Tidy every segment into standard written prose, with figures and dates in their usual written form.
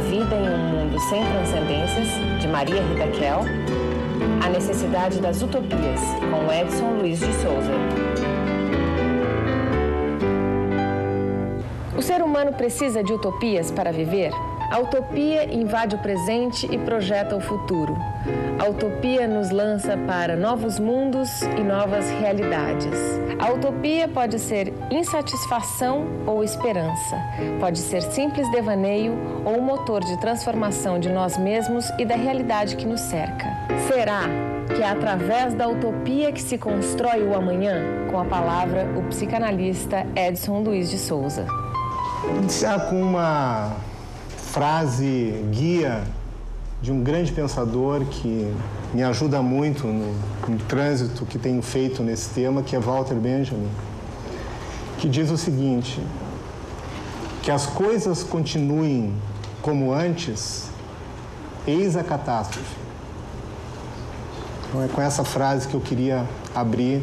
vida em um mundo sem transcendências, de Maria Rita Kell, A necessidade das utopias, com Edson Luiz de Souza. O ser humano precisa de utopias para viver? A utopia invade o presente e projeta o futuro. A utopia nos lança para novos mundos e novas realidades. A utopia pode ser insatisfação ou esperança. Pode ser simples devaneio ou um motor de transformação de nós mesmos e da realidade que nos cerca. Será que é através da utopia que se constrói o amanhã? Com a palavra, o psicanalista Edson Luiz de Souza. Iniciar com uma frase guia de um grande pensador que me ajuda muito no trânsito que tenho feito nesse tema, que é Walter Benjamin, que diz o seguinte: que as coisas continuem como antes, eis a catástrofe. Então é com essa frase que eu queria abrir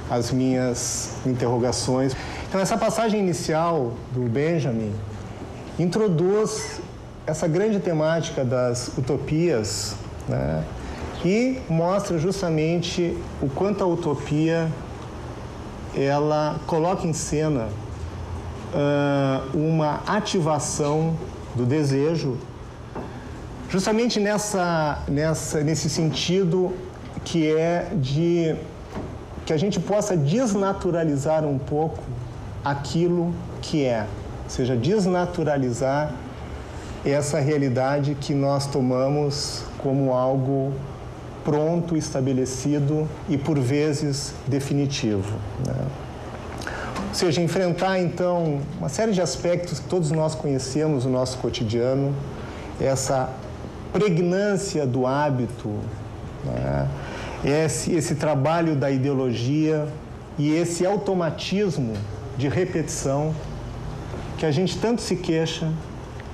as minhas interrogações. Então essa passagem inicial do Benjamin introduz essa grande temática das utopias, né? E mostra justamente o quanto a utopia ela coloca em cena uma ativação do desejo, justamente nesse sentido que é de que a gente possa desnaturalizar um pouco aquilo que é, ou seja, desnaturalizar essa realidade que nós tomamos como algo pronto, estabelecido e, por vezes, definitivo, né? Ou seja, enfrentar, então, uma série de aspectos que todos nós conhecemos no nosso cotidiano, essa pregnância do hábito, né? Esse trabalho da ideologia e esse automatismo de repetição que a gente tanto se queixa,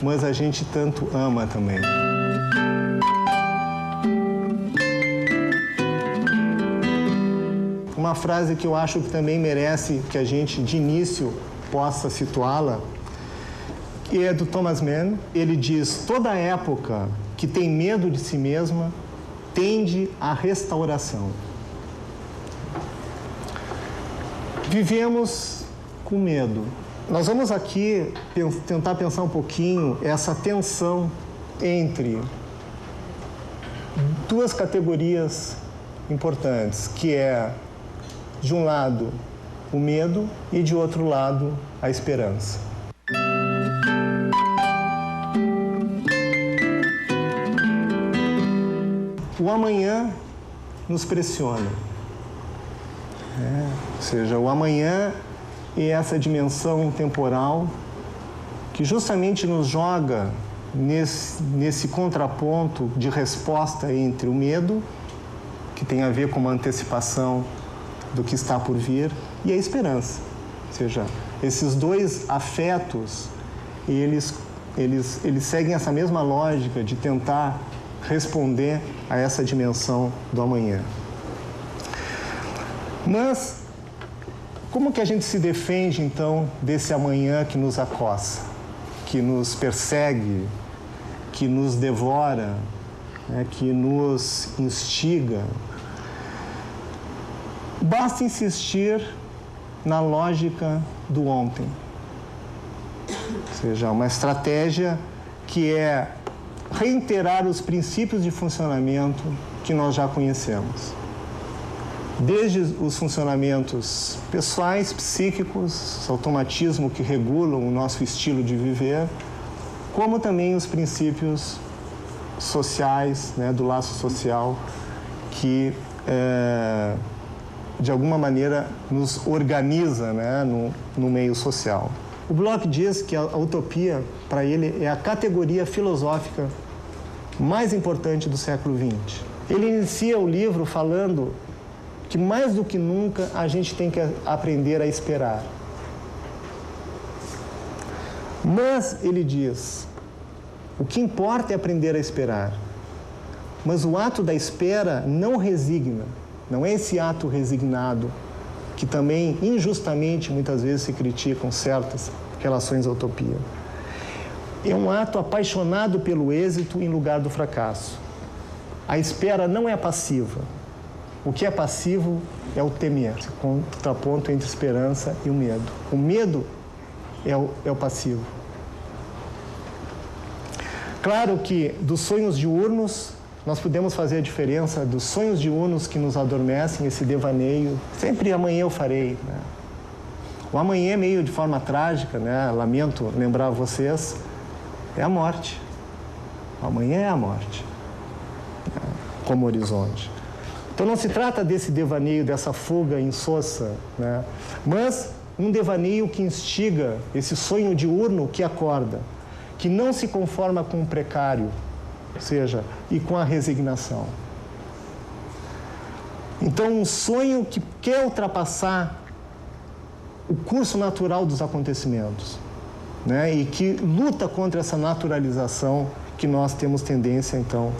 mas a gente tanto ama também. Uma frase que eu acho que também merece que a gente, de início, possa situá-la, é do Thomas Mann. Ele diz: toda época que tem medo de si mesma tende à restauração. Vivemos com medo. Nós vamos aqui tentar pensar um pouquinho essa tensão entre duas categorias importantes, que é, de um lado, o medo e, de outro lado, a esperança. O amanhã nos pressiona. Ou seja, o amanhã é essa dimensão intemporal que justamente nos joga nesse contraponto de resposta entre o medo, que tem a ver com uma antecipação do que está por vir, e a esperança. Ou seja, esses dois afetos, eles seguem essa mesma lógica de tentar responder a essa dimensão do amanhã. Mas como que a gente se defende, então, desse amanhã que nos acossa, que nos persegue, que nos devora, né, que nos instiga? Basta insistir na lógica do ontem. Ou seja, uma estratégia que é reiterar os princípios de funcionamento que nós já conhecemos. Desde os funcionamentos pessoais, psíquicos, automatismo que regulam o nosso estilo de viver, como também os princípios sociais, né, do laço social, que, de alguma maneira, nos organiza, né, no meio social. O Bloch diz que a utopia, para ele, é a categoria filosófica mais importante do século XX. Ele inicia o livro falando que, mais do que nunca, a gente tem que aprender a esperar. Mas, ele diz, o que importa é aprender a esperar. Mas o ato da espera não resigna. Não é esse ato resignado que também, injustamente, muitas vezes se criticam certas relações à utopia. é um ato apaixonado pelo êxito em lugar do fracasso. A espera não é passiva. O que é passivo é o temer, esse contraponto entre esperança e o medo. O medo é o passivo. Claro que dos sonhos diurnos, nós podemos fazer a diferença dos sonhos diurnos que nos adormecem, esse devaneio. Sempre amanhã eu farei, né? O amanhã é meio de forma trágica, né? Lamento lembrar vocês, é a morte. O amanhã é a morte, né? Como horizonte. Então não se trata desse devaneio, dessa fuga insossa, né? Mas um devaneio que instiga, esse sonho diurno que acorda, que não se conforma com o precário, ou seja, e com a resignação. Então, um sonho que quer ultrapassar o curso natural dos acontecimentos, né? E que luta contra essa naturalização que nós temos tendência, então,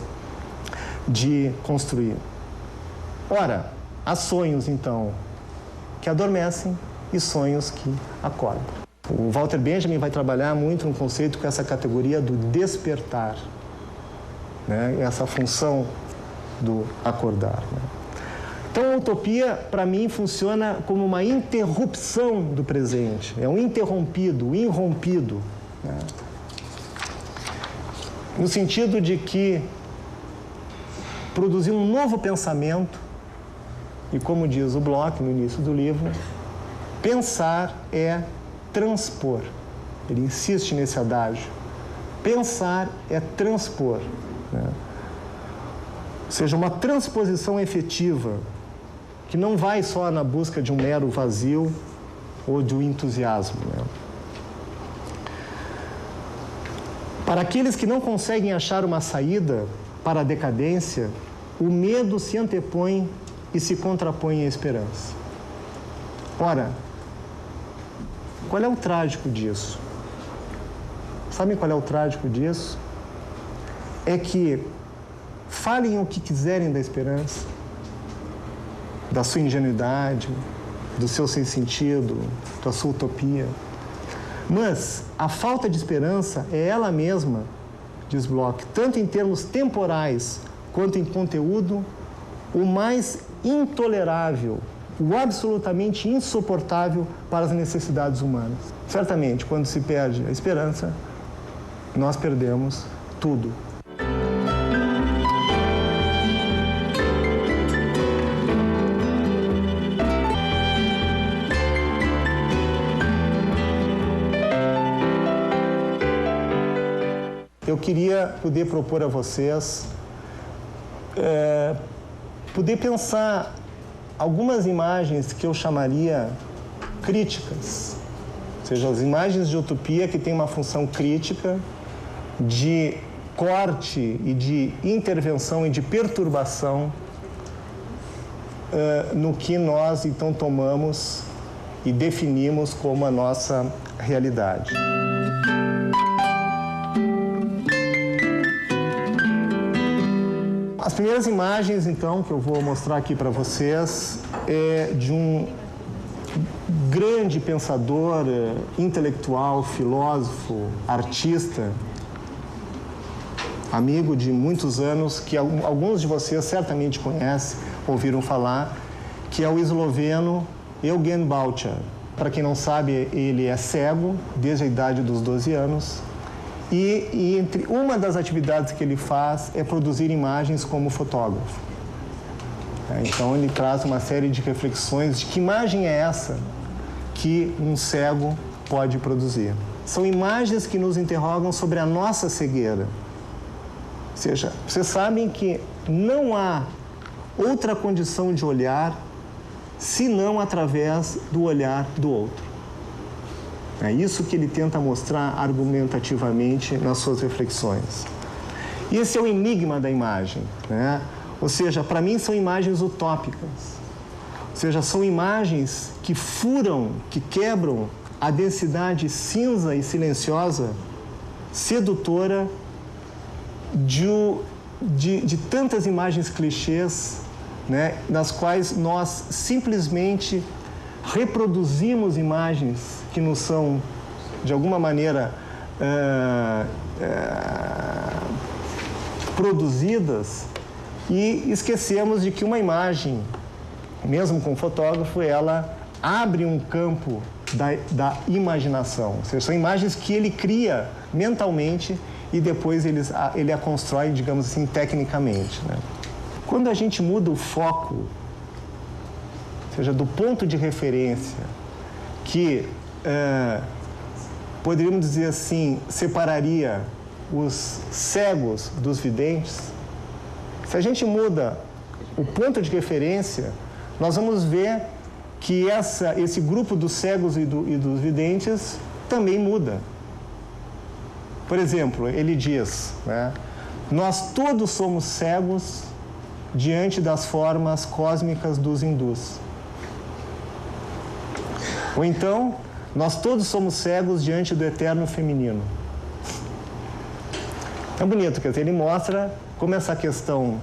de construir. Ora, há sonhos, então, que adormecem e sonhos que acordam. O Walter Benjamin vai trabalhar muito no conceito com essa categoria do despertar, né? Essa função do acordar, né? Então, a utopia, para mim, funciona como uma interrupção do presente. É um interrompido, um irrompido, né? No sentido de que produzir um novo pensamento, e como diz o Bloch no início do livro, pensar é transpor. Ele insiste nesse adágio. Pensar é transpor, né? Ou seja, uma transposição efetiva, que não vai só na busca de um mero vazio ou de um entusiasmo, né? Para aqueles que não conseguem achar uma saída para a decadência, o medo se antepõe e se contrapõe à esperança. Ora, qual é o trágico disso? Sabem qual é o trágico disso? É que falem o que quiserem da esperança, da sua ingenuidade, do seu sem sentido, da sua utopia. Mas a falta de esperança é ela mesma, diz Bloch, tanto em termos temporais quanto em conteúdo, o mais intolerável, o absolutamente insuportável para as necessidades humanas. Certamente, quando se perde a esperança, nós perdemos tudo. Eu queria poder propor a vocês, poder pensar algumas imagens que eu chamaria críticas, ou seja, as imagens de utopia que têm uma função crítica de corte e de intervenção e de perturbação no que nós então tomamos e definimos como a nossa realidade. As primeiras imagens, então, que eu vou mostrar aqui para vocês é de um grande pensador, intelectual, filósofo, artista, amigo de muitos anos, que alguns de vocês certamente conhecem, ouviram falar, que é o esloveno Eugen Baučar. Para quem não sabe, ele é cego desde a idade dos 12 anos. E entre uma das atividades que ele faz é produzir imagens como fotógrafo. Então ele traz uma série de reflexões de que imagem é essa que um cego pode produzir. São imagens que nos interrogam sobre a nossa cegueira. Ou seja, vocês sabem que não há outra condição de olhar senão através do olhar do outro. É isso que ele tenta mostrar argumentativamente nas suas reflexões. E esse é o enigma da imagem, né? Ou seja, para mim são imagens utópicas. Ou seja, são imagens que furam, que quebram a densidade cinza e silenciosa, sedutora de tantas imagens clichês, né? Nas quais nós simplesmente reproduzimos imagens que nos são, de alguma maneira, produzidas e esquecemos de que uma imagem, mesmo com o fotógrafo, ela abre um campo da imaginação. Ou seja, são imagens que ele cria mentalmente e depois ele a constrói, digamos assim, tecnicamente, né? Quando a gente muda o foco, ou seja, do ponto de referência que, poderíamos dizer assim, separaria os cegos dos videntes, se a gente muda o ponto de referência, nós vamos ver que esse grupo dos cegos e dos videntes também muda. Por exemplo, ele diz, né, nós todos somos cegos diante das formas cósmicas dos hindus. Ou então, nós todos somos cegos diante do eterno feminino. É bonito, quer dizer, ele mostra como essa questão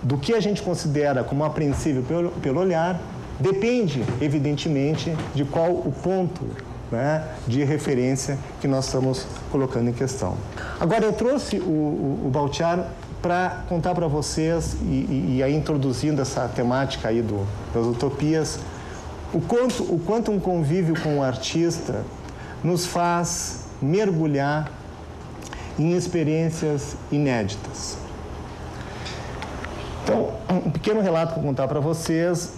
do que a gente considera como apreensível pelo olhar depende, evidentemente, de qual o ponto, né, de referência que nós estamos colocando em questão. Agora, eu trouxe o Bauchar para contar para vocês, e aí introduzindo essa temática aí das utopias, o quanto um convívio com o artista nos faz mergulhar em experiências inéditas. Então, um pequeno relato para contar para vocês.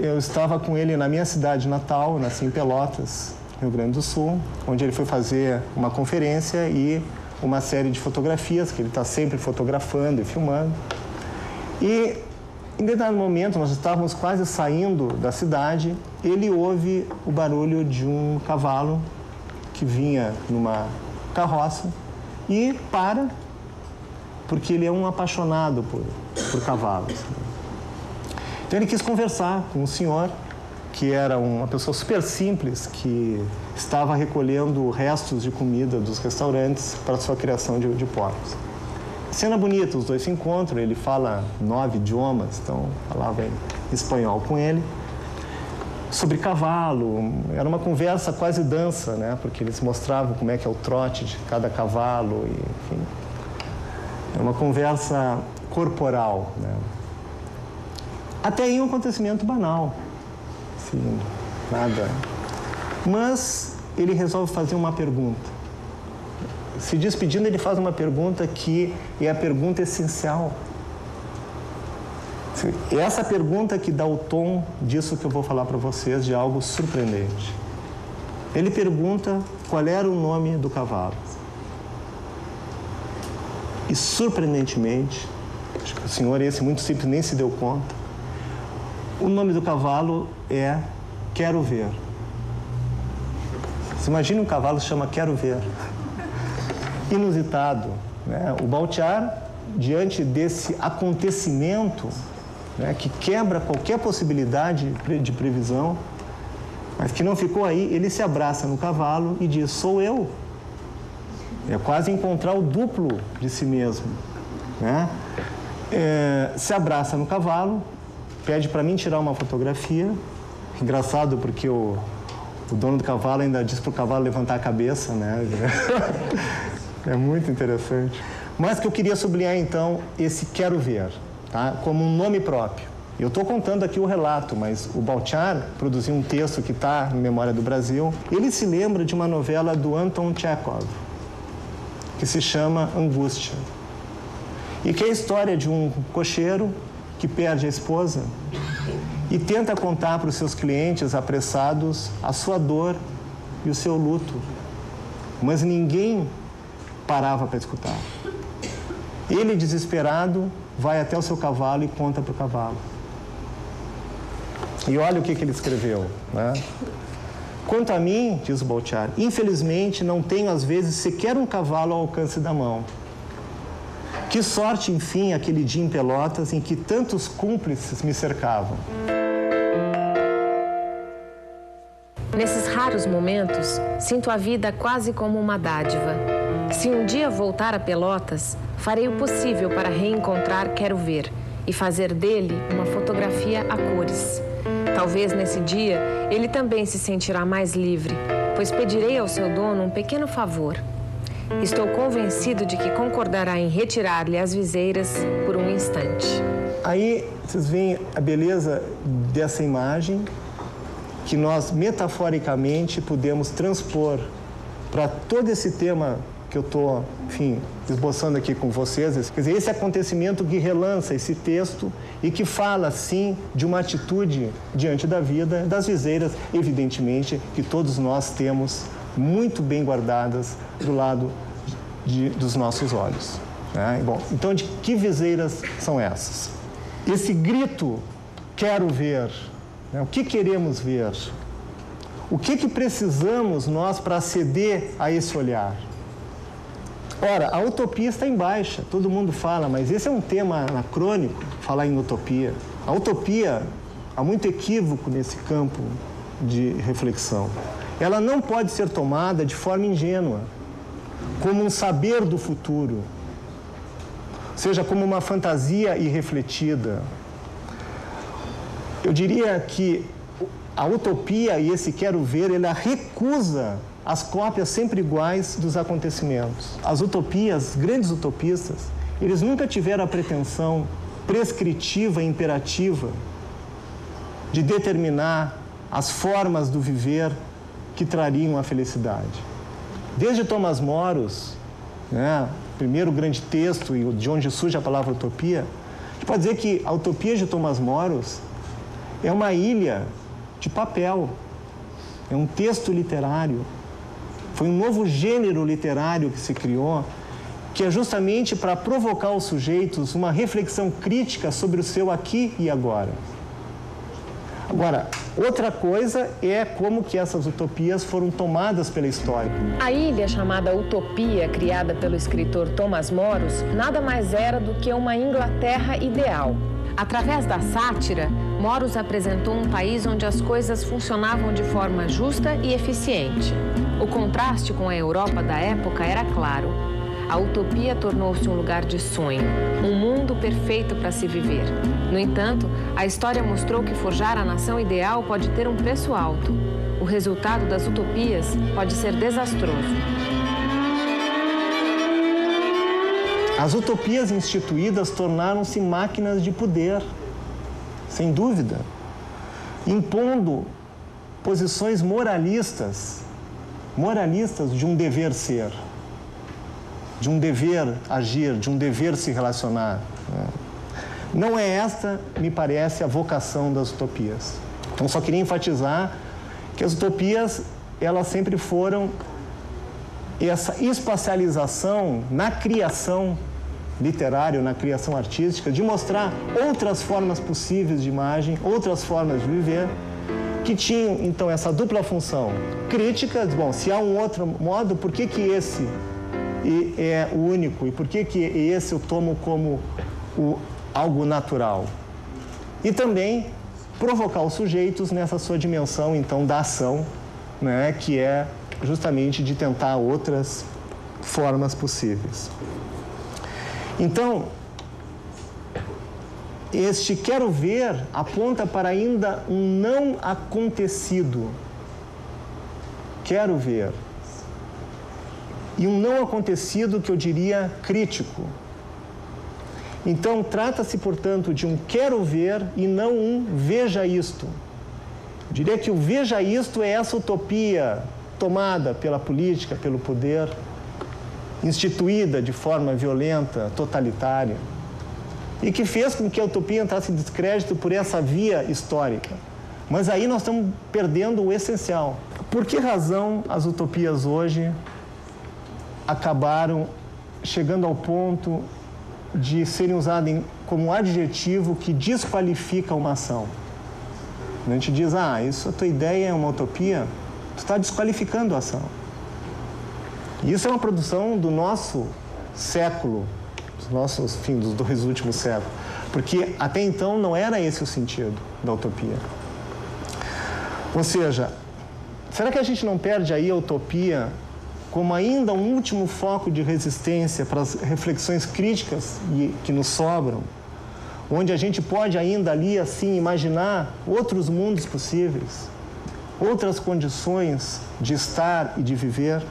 Eu estava com ele na minha cidade natal, eu nasci em Pelotas, Rio Grande do Sul, onde ele foi fazer uma conferência e uma série de fotografias, que ele está sempre fotografando e filmando. E, em determinado momento, nós estávamos quase saindo da cidade, ele ouve o barulho de um cavalo que vinha numa carroça e para, porque ele é um apaixonado por cavalos. Então ele quis conversar com um senhor que era uma pessoa super simples, que estava recolhendo restos de comida dos restaurantes para sua criação de porcos. Cena bonita, os dois se encontram, ele fala 9 idiomas, então falava em espanhol com ele, sobre cavalo. Era uma conversa quase dança, né? Porque eles mostravam como é que é o trote de cada cavalo, e, enfim. É uma conversa corporal, né? Até aí um acontecimento banal, assim, nada. Mas ele resolve fazer uma pergunta. Se despedindo, ele faz uma pergunta que é a pergunta essencial. É essa pergunta que dá o tom disso que eu vou falar para vocês, de algo surpreendente. Ele pergunta qual era o nome do cavalo. E, surpreendentemente, acho que o senhor esse muito simples nem se deu conta, o nome do cavalo é Quero Ver. Você imagina um cavalo que se chama Quero Ver. Inusitado, né? O Bauchar, diante desse acontecimento, né, que quebra qualquer possibilidade de previsão, mas que não ficou aí, ele se abraça no cavalo e diz, sou eu. É quase encontrar o duplo de si mesmo, né? Se abraça no cavalo, pede para mim tirar uma fotografia. Engraçado porque o dono do cavalo ainda diz para o cavalo levantar a cabeça, né? É muito interessante. Mas que eu queria sublinhar, então, esse Quero Ver, tá? Como um nome próprio. Eu estou contando aqui o relato, mas o Bauchar produziu um texto que está na Memória do Brasil. Ele se lembra de uma novela do Anton Chekhov, que se chama Angústia. E que é a história de um cocheiro que perde a esposa e tenta contar para os seus clientes apressados a sua dor e o seu luto. Mas ninguém parava para escutar. Ele, desesperado, vai até o seu cavalo e conta para o cavalo. E olha o que ele escreveu, né? Quanto a mim, diz o Bauchar, infelizmente não tenho às vezes sequer um cavalo ao alcance da mão. Que sorte, enfim, aquele dia em Pelotas em que tantos cúmplices me cercavam. Nesses raros momentos, sinto a vida quase como uma dádiva. Se um dia voltar a Pelotas, farei o possível para reencontrar Quero Ver e fazer dele uma fotografia a cores. Talvez nesse dia ele também se sentirá mais livre, pois pedirei ao seu dono um pequeno favor. Estou convencido de que concordará em retirar-lhe as viseiras por um instante. Aí vocês veem a beleza dessa imagem que nós metaforicamente podemos transpor para todo esse tema que eu estou, enfim, esboçando aqui com vocês. Quer dizer, esse acontecimento que relança esse texto e que fala, sim, de uma atitude diante da vida, das viseiras, evidentemente, que todos nós temos muito bem guardadas do lado dos nossos olhos. Né? Bom, então, de que viseiras são essas? Esse grito, quero ver, né? O que queremos ver? O que precisamos nós para aceder a esse olhar? Ora, a utopia está em baixa, todo mundo fala, mas esse é um tema anacrônico, falar em utopia. A utopia, há muito equívoco nesse campo de reflexão. Ela não pode ser tomada de forma ingênua, como um saber do futuro, seja como uma fantasia irrefletida. Eu diria que a utopia e esse quero ver, ela recusa as cópias sempre iguais dos acontecimentos. As utopias, grandes utopistas, eles nunca tiveram a pretensão prescritiva e imperativa de determinar as formas do viver que trariam a felicidade. Desde Thomas Moros, né, primeiro grande texto e de onde surge a palavra utopia, a gente pode dizer que a utopia de Thomas Moros é uma ilha de papel, é um texto literário. Foi um novo gênero literário que se criou, que é justamente para provocar os sujeitos uma reflexão crítica sobre o seu aqui e agora. Agora, outra coisa é como que essas utopias foram tomadas pela história. A ilha chamada Utopia, criada pelo escritor Thomas Moros, nada mais era do que uma Inglaterra ideal. Através da sátira, Moros apresentou um país onde as coisas funcionavam de forma justa e eficiente. O contraste com a Europa da época era claro. A utopia tornou-se um lugar de sonho, um mundo perfeito para se viver. No entanto, a história mostrou que forjar a nação ideal pode ter um preço alto. O resultado das utopias pode ser desastroso. As utopias instituídas tornaram-se máquinas de poder, sem dúvida, impondo posições moralistas de um dever ser, de um dever agir, de um dever se relacionar. Não é esta, me parece, a vocação das utopias. Então, só queria enfatizar que as utopias, elas sempre foram essa espacialização na criação literária, na criação artística, de mostrar outras formas possíveis de imagem, outras formas de viver, que tinham, então, essa dupla função crítica. Bom, se há um outro modo, por que esse é o único? E por que esse eu tomo como algo natural? E também provocar os sujeitos nessa sua dimensão, então, da ação, né, que é justamente de tentar outras formas possíveis. Então, este quero ver aponta para ainda um não acontecido. Quero ver. E um não acontecido que eu diria crítico. Então, trata-se, portanto, de um quero ver e não um veja isto. Eu diria que o veja isto é essa utopia tomada pela política, pelo poder, instituída de forma violenta, totalitária, e que fez com que a utopia entrasse em descrédito por essa via histórica. Mas aí nós estamos perdendo o essencial. Por que razão as utopias hoje acabaram chegando ao ponto de serem usadas como um adjetivo que desqualifica uma ação? A gente diz, isso, a tua ideia é uma utopia, tu está desqualificando a ação. Isso é uma produção do nosso século, dos dois últimos séculos, porque até então não era esse o sentido da utopia. Ou seja, será que a gente não perde aí a utopia como ainda um último foco de resistência para as reflexões críticas que nos sobram, onde a gente pode ainda ali, assim, imaginar outros mundos possíveis, outras condições de estar e de viver?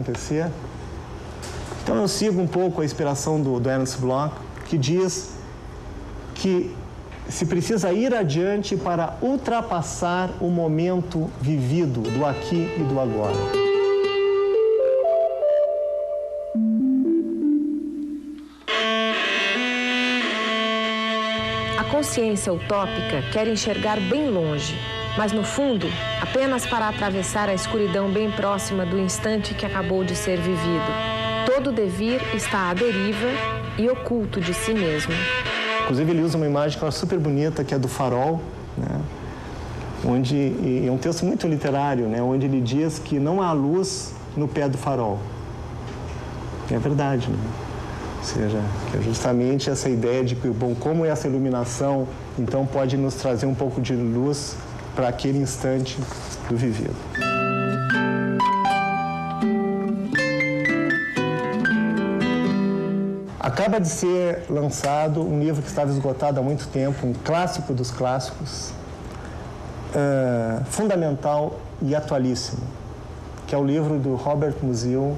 acontecer. Então eu sigo um pouco a inspiração do Ernst Bloch, que diz que se precisa ir adiante para ultrapassar o momento vivido do aqui e do agora. A consciência utópica quer enxergar bem longe, mas no fundo, apenas para atravessar a escuridão bem próxima do instante que acabou de ser vivido. Todo devir está à deriva e oculto de si mesmo. Inclusive, ele usa uma imagem que eu acho super bonita, que é do farol, né? Onde, e é um texto muito literário, né? Onde ele diz que não há luz no pé do farol. E é verdade, né? Ou seja, que é justamente essa ideia de que, bom, como essa iluminação, então, pode nos trazer um pouco de luz para aquele instante do vivido. Acaba de ser lançado um livro que estava esgotado há muito tempo, um clássico dos clássicos, fundamental e atualíssimo, que é o livro do Robert Musil,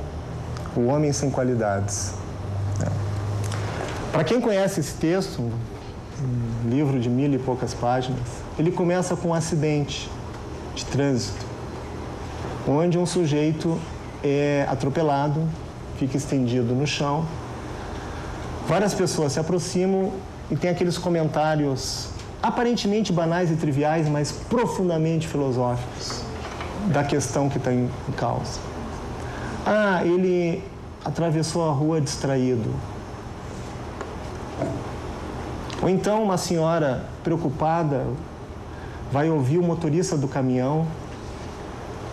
O Homem Sem Qualidades. Para quem conhece esse texto, um livro de 1000 e poucas páginas, ele começa com um acidente de trânsito, onde um sujeito é atropelado, fica estendido no chão. Várias pessoas se aproximam e tem aqueles comentários aparentemente banais e triviais, mas profundamente filosóficos da questão que está em causa. Ah, ele atravessou a rua distraído. Ou então uma senhora preocupada vai ouvir o motorista do caminhão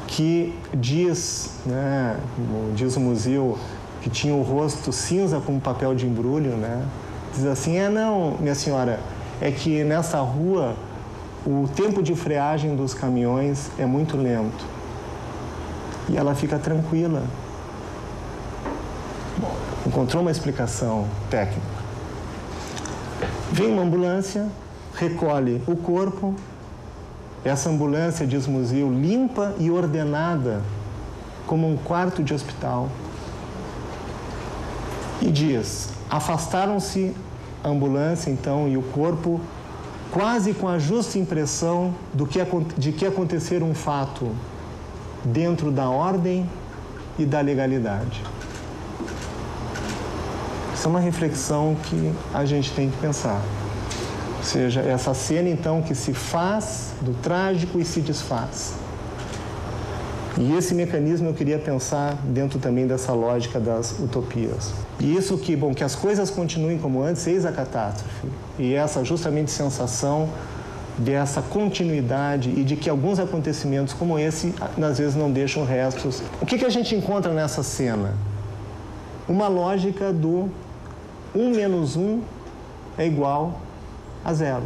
que diz, né, diz o Musil, que tinha o rosto cinza com papel de embrulho, né? Diz assim, não, minha senhora, é que nessa rua o tempo de freagem dos caminhões é muito lento. E ela fica tranquila. Bom, encontrou uma explicação técnica. Vem uma ambulância, recolhe o corpo. Essa ambulância, diz Musil, limpa e ordenada como um quarto de hospital. E diz, afastaram-se a ambulância, então, e o corpo, quase com a justa impressão de que acontecera um fato dentro da ordem e da legalidade. Isso é uma reflexão que a gente tem que pensar. Ou seja, essa cena, então, que se faz do trágico e se desfaz. E esse mecanismo eu queria pensar dentro também dessa lógica das utopias. E isso que, bom, que as coisas continuem como antes, eis a catástrofe. E essa justamente sensação dessa continuidade e de que alguns acontecimentos como esse, às vezes, não deixam restos. O que a gente encontra nessa cena? Uma lógica do 1 menos 1 é igual a 0.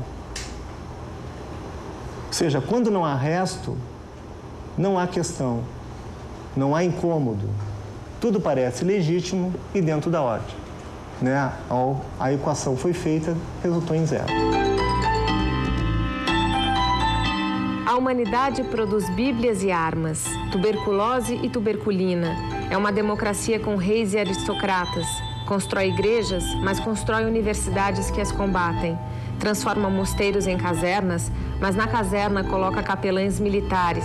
Ou seja, quando não há resto, não há questão, não há incômodo. Tudo parece legítimo e dentro da ordem. Né? A equação foi feita, resultou em 0. A humanidade produz bíblias e armas, tuberculose e tuberculina. É uma democracia com reis e aristocratas. Constrói igrejas, mas constrói universidades que as combatem. Transforma mosteiros em casernas, mas na caserna coloca capelães militares.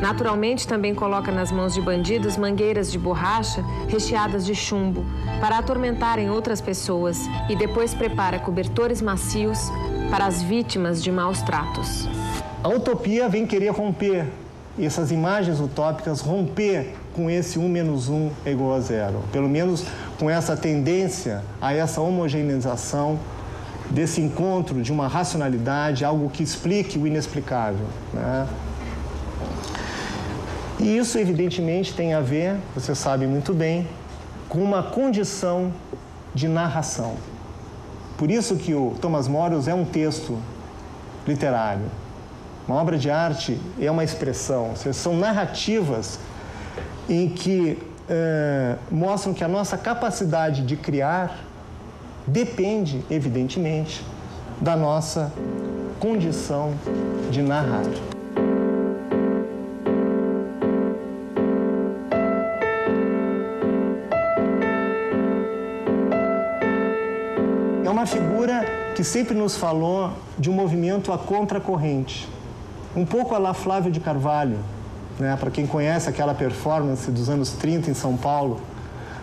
Naturalmente também coloca nas mãos de bandidos mangueiras de borracha recheadas de chumbo para atormentarem outras pessoas e depois prepara cobertores macios para as vítimas de maus tratos. A utopia vem querer romper essas imagens utópicas, romper com esse 1 menos 1 é igual a 0. Pelo menos com essa tendência a essa homogeneização desse encontro de uma racionalidade, algo que explique o inexplicável, né? E isso, evidentemente, tem a ver, você sabe muito bem, com uma condição de narração. Por isso que o Thomas Moreus é um texto literário. Uma obra de arte é uma expressão, ou seja, são narrativas em que mostram que a nossa capacidade de criar depende, evidentemente, da nossa condição de narrar. uma figura que sempre nos falou de um movimento à contracorrente. Um pouco à la Flávio de Carvalho, né? Para quem conhece aquela performance dos anos 30 em São Paulo,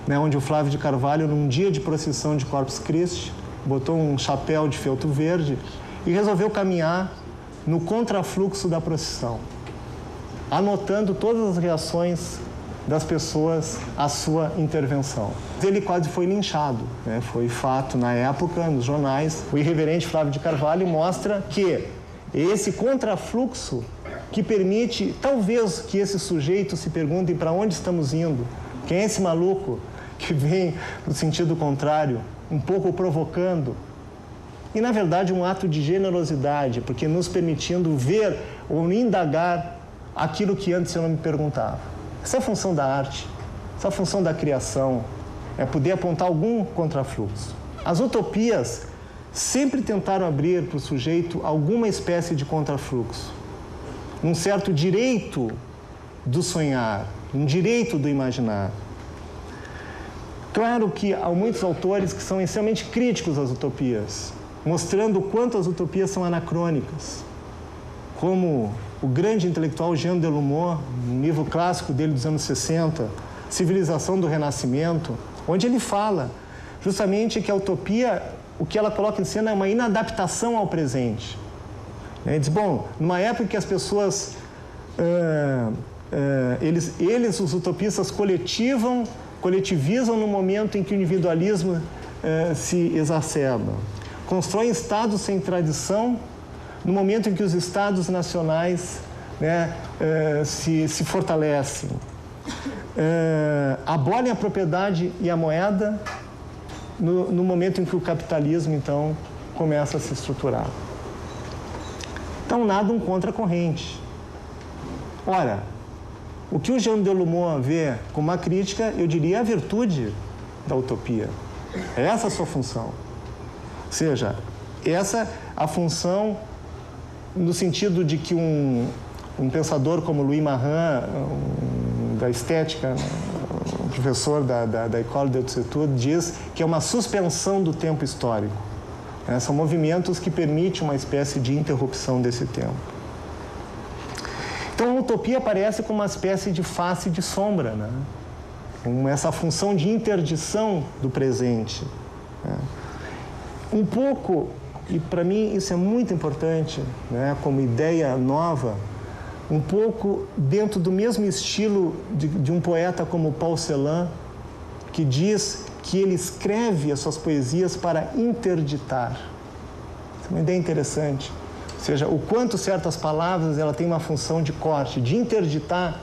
né? Onde o Flávio de Carvalho, num dia de procissão de Corpus Christi, botou um chapéu de feltro verde e resolveu caminhar no contrafluxo da procissão, anotando todas as reações das pessoas à sua intervenção. Ele quase foi linchado, né? Foi fato na época, nos jornais. O irreverente Flávio de Carvalho mostra que esse contrafluxo que permite, talvez, que esses sujeitos se perguntem para onde estamos indo. Quem é esse maluco que vem no sentido contrário, um pouco provocando? E, na verdade, um ato de generosidade, porque nos permitindo ver ou indagar aquilo que antes eu não me perguntava. Essa é a função da arte, essa é a função da criação, é poder apontar algum contrafluxo. As utopias sempre tentaram abrir para o sujeito alguma espécie de contrafluxo, um certo direito do sonhar, um direito do imaginar. Claro que há muitos autores que são extremamente críticos às utopias, mostrando o quanto as utopias são anacrônicas, como o grande intelectual Jean Delumeau, no livro clássico dele dos anos 60, Civilização do Renascimento, onde ele fala justamente que a utopia, o que ela coloca em cena é uma inadaptação ao presente. Ele diz, bom, numa época que as pessoas, os utopistas, coletivizam no momento em que o individualismo se exacerba. Constroem estados sem tradição no momento em que os estados nacionais, né, se fortalecem. Abolem a propriedade e a moeda no momento em que o capitalismo, então, começa a se estruturar. Então, nadam contra a corrente. Ora, o que o Jean Delumeau vê como uma crítica, eu diria, é a virtude da utopia. É essa a sua função. Ou seja, essa a função no sentido de que um pensador como Louis Marin, da estética, um professor da École des Hautes-Études, diz que é uma suspensão do tempo histórico. São movimentos que permitem uma espécie de interrupção desse tempo. Então, a utopia aparece como uma espécie de face de sombra, né? Com essa função de interdição do presente, né? Um pouco, e para mim isso é muito importante, né, como ideia nova, um pouco dentro do mesmo estilo de um poeta como Paul Celan, que diz que ele escreve as suas poesias para interditar. Essa é uma ideia interessante. Ou seja, o quanto certas palavras ela têm uma função de corte, de interditar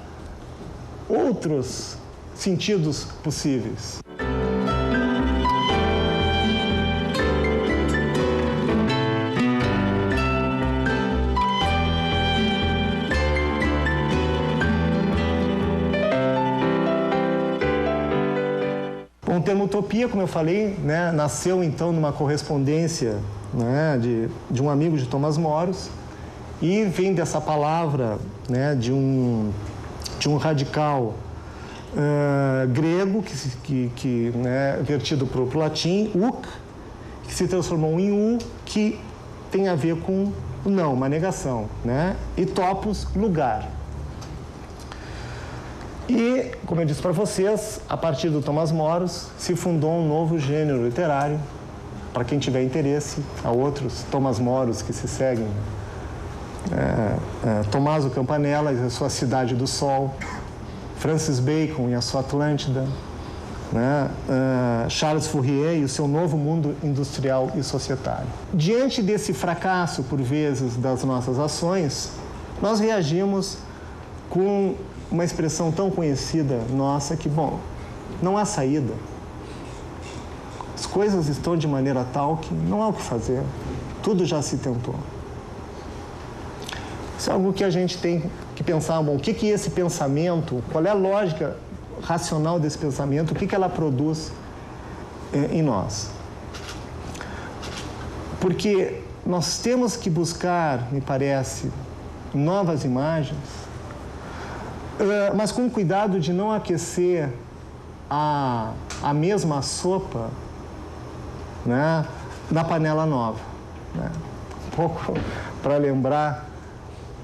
outros sentidos possíveis. O termo utopia, como eu falei, né, nasceu então numa correspondência, né, de um amigo de Thomas Moros, e vem dessa palavra, né, de um radical grego, né, vertido para o latim, uk, que se transformou em u, que tem a ver com o não, uma negação, né, e topos, lugar. E, como eu disse para vocês, a partir do Thomas Moros, se fundou um novo gênero literário. Para quem tiver interesse, há outros Thomas Moros que se seguem. Tommaso Campanella e a sua Cidade do Sol, Francis Bacon e a sua Atlântida, né? Charles Fourier e o seu novo mundo industrial e societário. Diante desse fracasso, por vezes, das nossas ações, nós reagimos com uma expressão tão conhecida nossa que, bom, não há saída. As coisas estão de maneira tal que não há o que fazer. Tudo já se tentou. Isso é algo que a gente tem que pensar, bom, o que esse pensamento, qual é a lógica racional desse pensamento, o que ela produz em nós. Porque nós temos que buscar, me parece, novas imagens, mas com cuidado de não aquecer a mesma sopa, né, na panela nova, né? Um pouco para lembrar,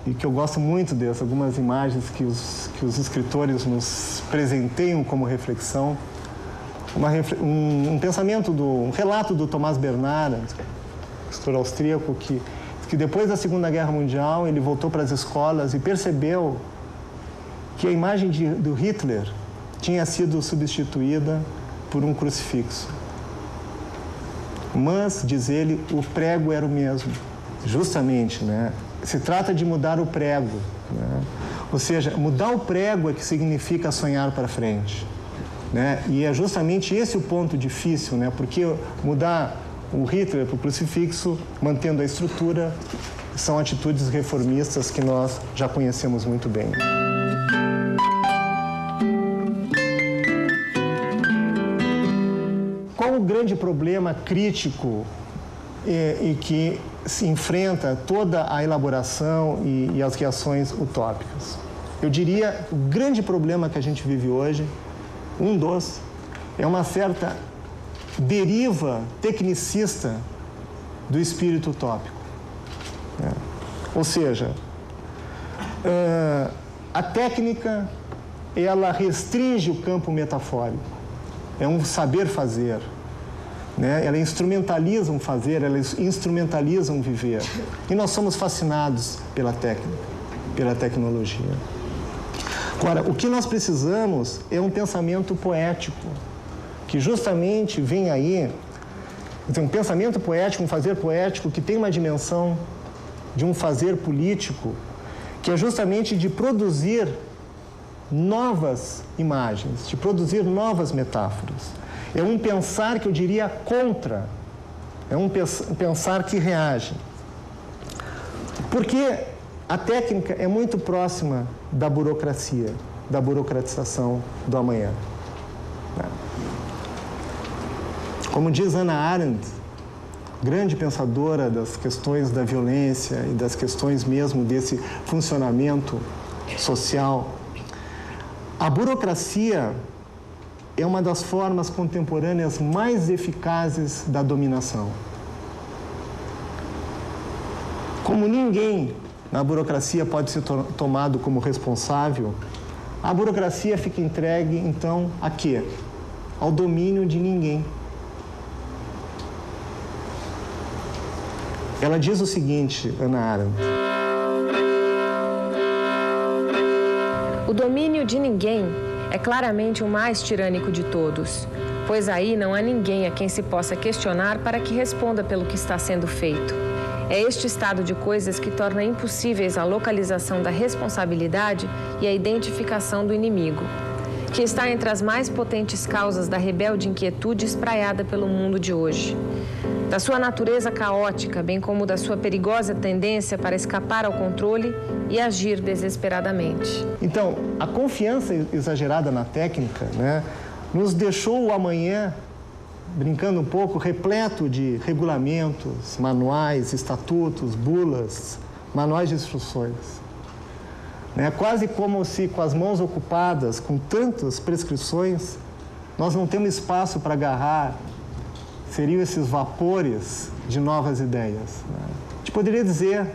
e que eu gosto muito dessas, algumas imagens que os escritores nos presenteiam como reflexão, um pensamento, um relato do Thomas Bernard, escritor austríaco, que depois da Segunda Guerra Mundial ele voltou para as escolas e percebeu que a imagem do Hitler tinha sido substituída por um crucifixo. Mas, diz ele, o prego era o mesmo. Justamente, né? Se trata de mudar o prego, né? Ou seja, mudar o prego é que significa sonhar para frente, né? E é justamente esse o ponto difícil, né? Porque mudar o Hitler para o crucifixo, mantendo a estrutura, são atitudes reformistas que nós já conhecemos muito bem. Qual o grande problema crítico e que se enfrenta toda a elaboração e as reações utópicas? Eu diria, o grande problema que a gente vive hoje, é uma certa deriva tecnicista do espírito utópico. Ou seja, a técnica, ela restringe o campo metafórico. É um saber fazer, né? Ela instrumentaliza um fazer, ela instrumentaliza um viver. E nós somos fascinados pela técnica, pela tecnologia. Agora, o que nós precisamos é um pensamento poético, que justamente vem aí, um pensamento poético, um fazer poético que tem uma dimensão de um fazer político, que é justamente de produzir novas imagens, de produzir novas metáforas. É um pensar que eu diria contra, é um pensar que reage. Porque a técnica é muito próxima da burocracia, da burocratização do amanhã. Como diz Hannah Arendt, grande pensadora das questões da violência e das questões mesmo desse funcionamento social, a burocracia é uma das formas contemporâneas mais eficazes da dominação. Como ninguém na burocracia pode ser tomado como responsável, a burocracia fica entregue, então, a quê? Ao domínio de ninguém. Ela diz o seguinte, Hannah Arendt: o domínio de ninguém é claramente o mais tirânico de todos, pois aí não há ninguém a quem se possa questionar para que responda pelo que está sendo feito. É este estado de coisas que torna impossíveis a localização da responsabilidade e a identificação do inimigo, que está entre as mais potentes causas da rebelde inquietude espraiada pelo mundo de hoje. Da sua natureza caótica, bem como da sua perigosa tendência para escapar ao controle e agir desesperadamente. Então, a confiança exagerada na técnica, né, nos deixou o amanhã, brincando um pouco, repleto de regulamentos, manuais, estatutos, bulas, manuais de instruções. É quase como se, com as mãos ocupadas, com tantas prescrições, nós não temos espaço para agarrar, seriam esses vapores de novas ideias. A gente poderia dizer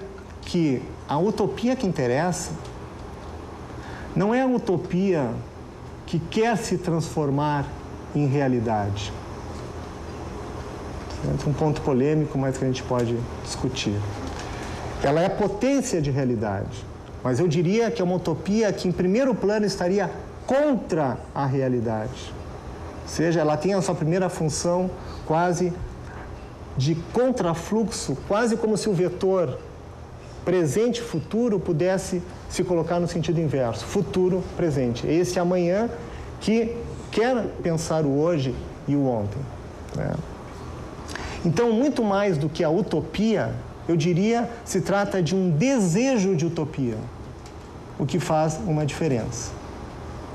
que a utopia que interessa não é a utopia que quer se transformar em realidade. É um ponto polêmico, mas que a gente pode discutir. Ela é potência de realidade, mas eu diria que é uma utopia que, em primeiro plano, estaria contra a realidade. Ou seja, ela tem a sua primeira função quase de contrafluxo, quase como se o vetor presente e futuro pudesse se colocar no sentido inverso, futuro, presente. É esse amanhã que quer pensar o hoje e o ontem, né? Então, muito mais do que a utopia, eu diria, se trata de um desejo de utopia, o que faz uma diferença.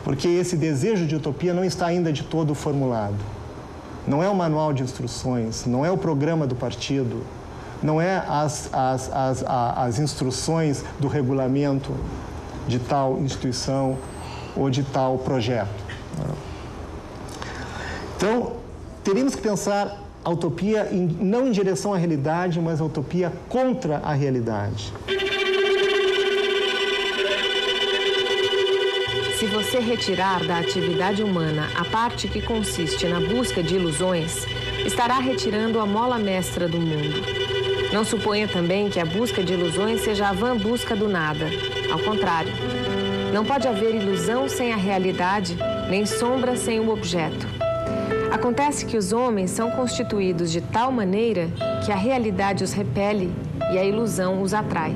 Porque esse desejo de utopia não está ainda de todo formulado. Não é o manual de instruções, não é o programa do partido, não é as instruções do regulamento de tal instituição ou de tal projeto. Então, teríamos que pensar a utopia não em direção à realidade, mas a utopia contra a realidade. Se você retirar da atividade humana a parte que consiste na busca de ilusões, estará retirando a mola mestra do mundo. Não suponha também que a busca de ilusões seja a vã busca do nada. Ao contrário, não pode haver ilusão sem a realidade, nem sombra sem o objeto. Acontece que os homens são constituídos de tal maneira que a realidade os repele e a ilusão os atrai.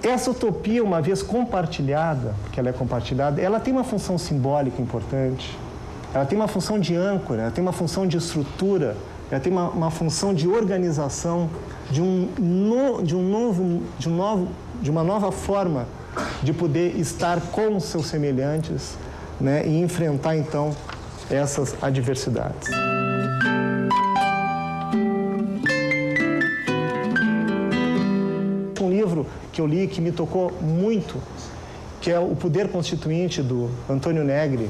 Essa utopia, uma vez compartilhada, porque ela é compartilhada, ela tem uma função simbólica importante, ela tem uma função de âncora, ela tem uma função de estrutura, ela tem uma função de organização, de uma nova forma de poder estar com os seus semelhantes, né, e enfrentar, então, essas adversidades. Um livro que eu li que me tocou muito, que é O Poder Constituinte, do Antônio Negri.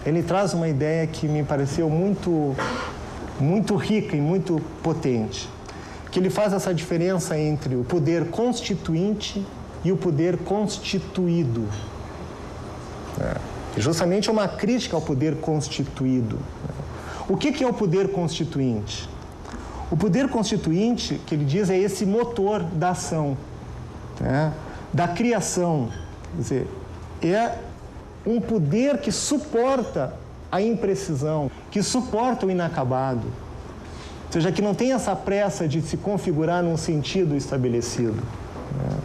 Ele traz uma ideia que me pareceu muito rica e muito potente, que ele faz essa diferença entre o poder constituinte e o poder constituído. Justamente é uma crítica ao poder constituído. O que é o poder constituinte? O poder constituinte, que ele diz, é esse motor da ação, né? Da criação. Quer dizer, é um poder que suporta a imprecisão, que suporta o inacabado. Ou seja, que não tem essa pressa de se configurar num sentido estabelecido, né?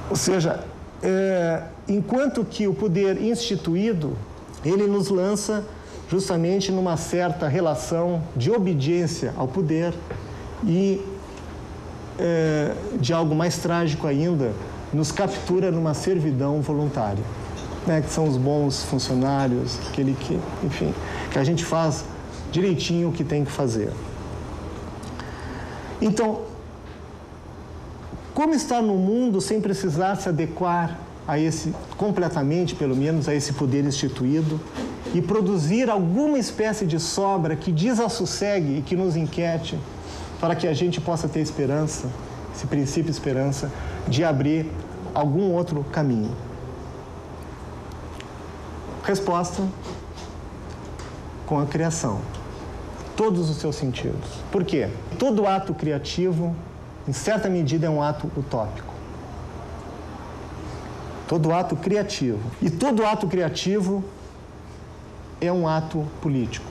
Ou seja, enquanto que o poder instituído, ele nos lança justamente numa certa relação de obediência ao poder e, de algo mais trágico ainda, nos captura numa servidão voluntária, né? Que são os bons funcionários, aquele que, enfim, que a gente faz direitinho o que tem que fazer. Então, como estar no mundo sem precisar se adequar a esse, completamente pelo menos, a esse poder instituído e produzir alguma espécie de sobra que desassossegue e que nos inquiete para que a gente possa ter esperança, esse princípio de esperança, de abrir algum outro caminho? Resposta: com a criação. Todos os seus sentidos. Por quê? Todo ato criativo, em certa medida, é um ato utópico. Todo ato criativo. E todo ato criativo é um ato político,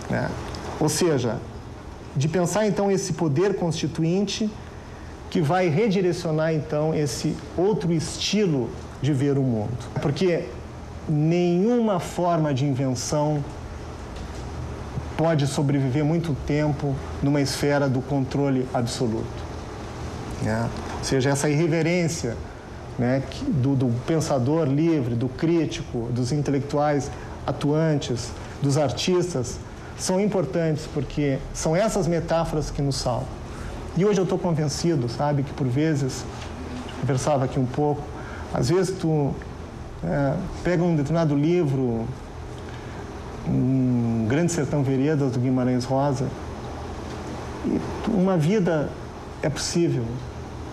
né? Ou seja, de pensar, então, esse poder constituinte que vai redirecionar, então, esse outro estilo de ver o mundo. Porque nenhuma forma de invenção pode sobreviver muito tempo numa esfera do controle absoluto, né? Ou seja, essa irreverência, né, do pensador livre, do crítico, dos intelectuais atuantes, dos artistas, são importantes porque são essas metáforas que nos salvam. E hoje eu estou convencido, sabe, que por vezes, conversava aqui um pouco, às vezes tu pega um determinado livro, um Grande Sertão Veredas, do Guimarães Rosa, e uma vida é possível,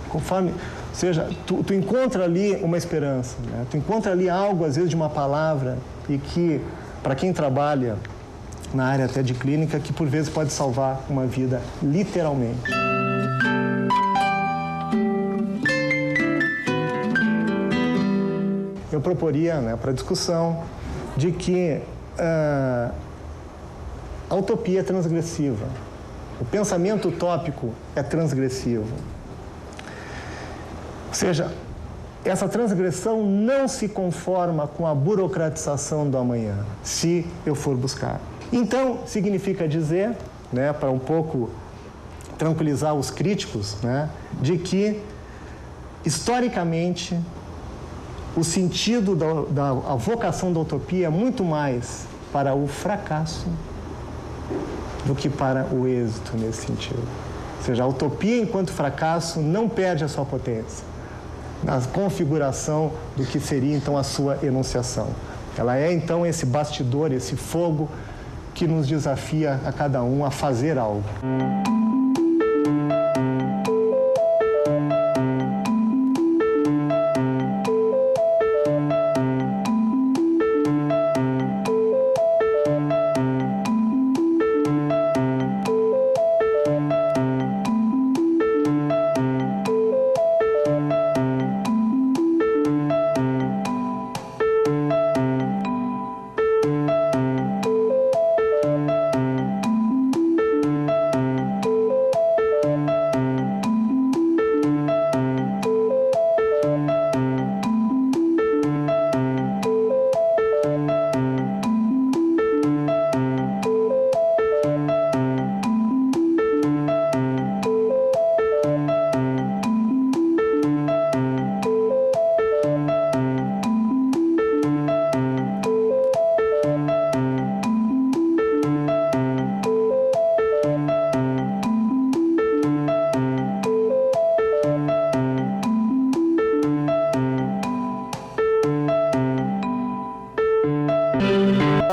conforme... Ou seja, tu encontra ali uma esperança, né? Tu encontra ali algo, às vezes, de uma palavra, e que, para quem trabalha na área até de clínica, que por vezes pode salvar uma vida, literalmente. Eu proporia, né, para discussão, de que a utopia é transgressiva. O pensamento utópico é transgressivo. Ou seja, essa transgressão não se conforma com a burocratização do amanhã, se eu for buscar. Então, significa dizer, né, para um pouco tranquilizar os críticos, né, de que, historicamente, o sentido a vocação da utopia é muito mais para o fracasso do que para o êxito nesse sentido. Ou seja, a utopia, enquanto fracasso, não perde a sua potência. na configuração do que seria então a sua enunciação. Ela é então esse bastidor, esse fogo que nos desafia a cada um a fazer algo.